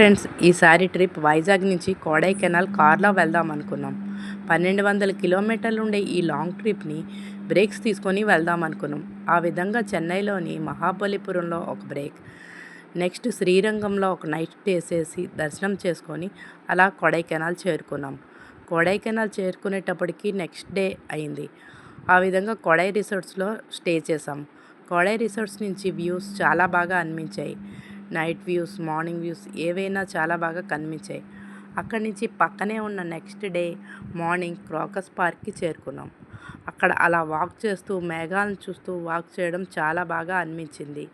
Friends, ఈసారి trip Vizag నుంచి కొడైకెనాల్ కార్లో వెళ్దాం అనుకున్నాం. 1200 కిలోమీటర్లు ఉండే ఈ లాంగ్ ట్రిప్ని బ్రేక్స్ తీసుకొని వెళ్దాం అనుకున్నాం. ఆ విధంగా చెన్నైలోని మహాబలిపురంలో ఒక బ్రేక్, నెక్స్ట్ శ్రీరంగంలో ఒక నైట్ స్టే చేసి దర్శనం చేసుకొని అలా కొడైకెనాల్ చేరుకున్నాం. కొడైకెనాల్ చేరుకునేటప్పటికి నెక్స్ట్ డే అయింది. ఆ విధంగా కొడై రిసార్ట్స్లో స్టే చేసాం. కొడై రిసార్ట్స్ నుంచి వ్యూస్ చాలా బాగా అనిపించాయి. నైట్ వ్యూస్, మార్నింగ్ వ్యూస్ ఏవైనా చాలా బాగా కనిపించాయి. అక్కడి నుంచి పక్కనే ఉన్న నెక్స్ట్ డే మార్నింగ్ క్రాకస్ పార్క్కి చేరుకున్నాం. అక్కడ అలా వాక్ చేస్తూ మేఘాలను చూస్తూ వాక్ చేయడం చాలా బాగా అనిపించింది.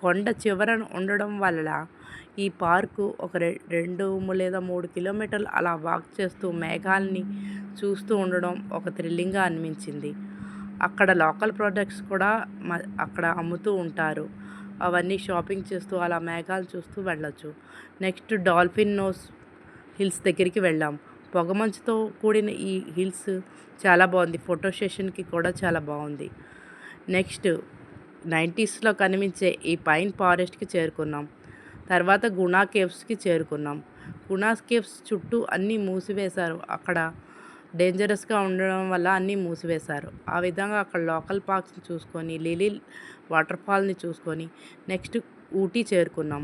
కొండ చివరన ఉండడం వల్ల ఈ పార్కు ఒక 2 లేదా 3 కిలోమీటర్లు అలా వాక్ చేస్తూ మేఘాలని చూస్తూ ఉండడం ఒక థ్రిల్లింగ్గా అనిపించింది. అక్కడ లోకల్ ప్రొడక్ట్స్ కూడా అక్కడ అమ్ముతూ ఉంటారు. అవన్నీ షాపింగ్ చేస్తూ అలా మేఘాలు చూస్తూ వెళ్ళొచ్చు. నెక్స్ట్ డాల్ఫిన్ నోస్ హిల్స్ దగ్గరికి వెళ్ళాం. పొగమంచుతో కూడిన ఈ హిల్స్ చాలా బాగుంది. ఫోటో సెషన్కి కూడా చాలా బాగుంది. నెక్స్ట్ 90స్లో కనిపించే ఈ పైన్ ఫారెస్ట్కి చేరుకున్నాం. తర్వాత గుణా కేవ్స్కి చేరుకున్నాం. గుణా కేవ్స్ చుట్టూ అన్నీ మూసివేశారు. అక్కడ డేంజరస్గా ఉండడం వల్ల అన్నీ మూసివేశారు. ఆ విధంగా అక్కడ లోకల్ పార్క్స్ని చూసుకొని లిలీ వాటర్ఫాల్ని చూసుకొని నెక్స్ట్ ఊటీ చేరుకున్నాం.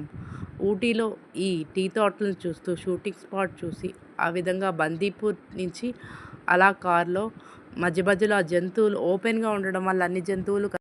ఊటీలో ఈ టీ తోటలను చూస్తూ షూటింగ్ స్పాట్ చూసి ఆ విధంగా బందీపూర్ నుంచి అలా కార్లో మధ్య మధ్యలో ఆ జంతువులు ఓపెన్గా ఉండడం వల్ల అన్ని జంతువులు